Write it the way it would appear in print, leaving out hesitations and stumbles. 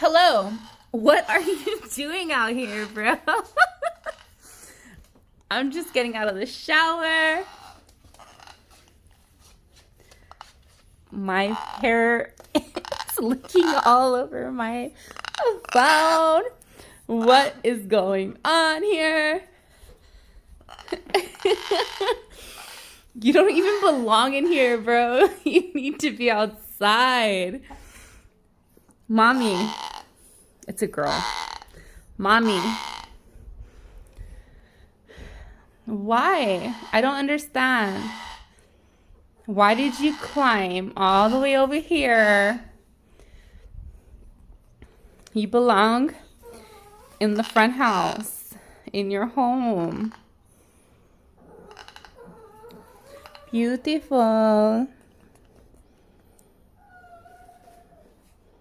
Hello. What are you doing out here, bro? I'm just getting out of the shower. My hair is licking all over my phone. What is going on here? You don't even belong in here, bro. You need to be outside. Mommy. It's a girl. Mommy. Why? I don't understand. Why did you climb all the way over here? You belong in the front house, in your home. Beautiful.